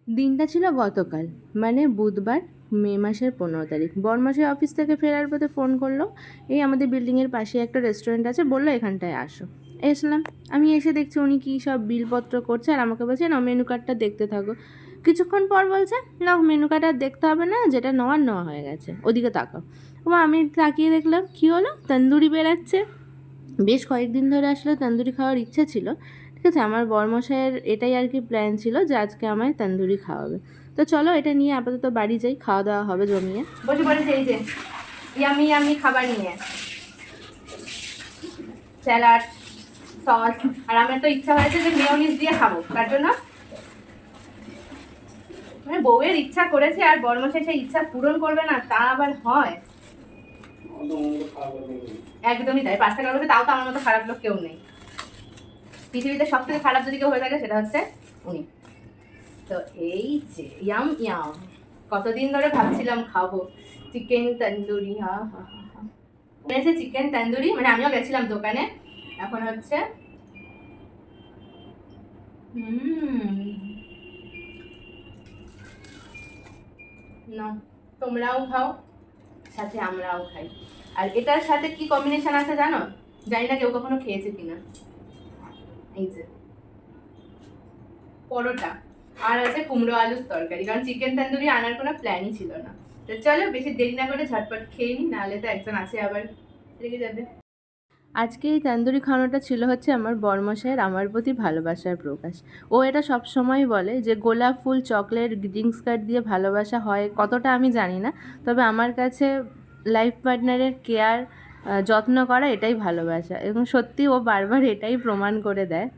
দিনটা ছিল গতকাল, মানে বুধবার, মে মাসের 15 তারিখ। বরমাসের অফিস থেকে ফেরার পথে ফোন করলো। এই আমাদের বিল্ডিংয়ের পাশে একটা রেস্টুরেন্ট আছে, বললো এখানটায় আসো। এসলাম। আমি এসে দেখছি উনি কী সব বিলপত্র করছে, আর আমাকে বলছে না মেনু কার্ডটা দেখতে থাকো। কিছুক্ষণ পর বলছে না মেনু কার্ড আর দেখতে হবে না, যেটা নেওয়ার নেওয়া হয়ে গেছে, ওদিকে তাকাও। ও আমি তাকিয়ে দেখলাম কী হলো, তন্দুরি বেরাচ্ছে। বেশ কয়েকদিন ধরে আসলে তন্দুরি খাওয়ার ইচ্ছা ছিল। ঠিক আছে, আমার বরমশাইয়ের এটাই আর কি প্ল্যান ছিল যে আজকে আমায় তন্দুরি খাওয়াবে। তো চলো এটা নিয়ে আপাতত বাড়ি যাই, খাওয়া দাওয়া হবে জমিয়ে। বসে পড়েছে এই যে ইয়ামি ইয়ামি খাবার নিয়ে, স্যালাড, সস। আর আমার তো ইচ্ছা হয়েছে যে মেয়োনিজ দিয়ে খাবো, তার জন্য মানে বউয়ের ইচ্ছা করেছে আর বরমশাই সেই ইচ্ছা পূরণ করবে না, তা আবার হয়? একদমই তাই। 5 টাকার মধ্যে তাও তো আমার মতো খারাপ লোক কেউ নেই পৃথিবীতে। সব থেকে খারাপ যদি কেউ হয়ে থাকে সেটা হচ্ছে উনি। তো এই যে ইয়াম ইয়াম, কতদিন ধরে ভাবছিলাম খাবো চিকেন তন্দুরি। হা হা হা, এনেছে চিকেন তন্দুরি, মানে আমিও গেছিলাম দোকানে। এখন হচ্ছে না, তোমরাও খাও, সাথে আমরাও খাই। আর এটার সাথে কি কম্বিনেশন আছে জানো? জানি না কেউ কখনো খেয়েছে কিনা। এই যে পরোটা, আর আছে কুমড়ো আলুর তরকারি, কারণ চিকেন তন্দুরি আনার কোনো প্ল্যানই ছিল না। তো চলো বেশি দেরি না করে ঝটপট খেয়ে নিই, নাহলে তো একজন আছে আবার লেগে যাবে। আজকে এই তন্দুরি খাওয়ানোটা ছিল হচ্ছে আমার বরমশাইয়ের আমার প্রতি ভালোবাসার প্রকাশ। ও এটা সব সময় বলে যে গোলাপ ফুল, চকলেট, গ্রিটিংস কার্ড দিয়ে ভালোবাসা হয় কতটা আমি জানি না, তবে আমার কাছে লাইফ পার্টনারের কেয়ার, যত্ন করা এটাই ভালোবাসা। এবং সত্যি ও বারবার এটাই প্রমাণ করে দেয়।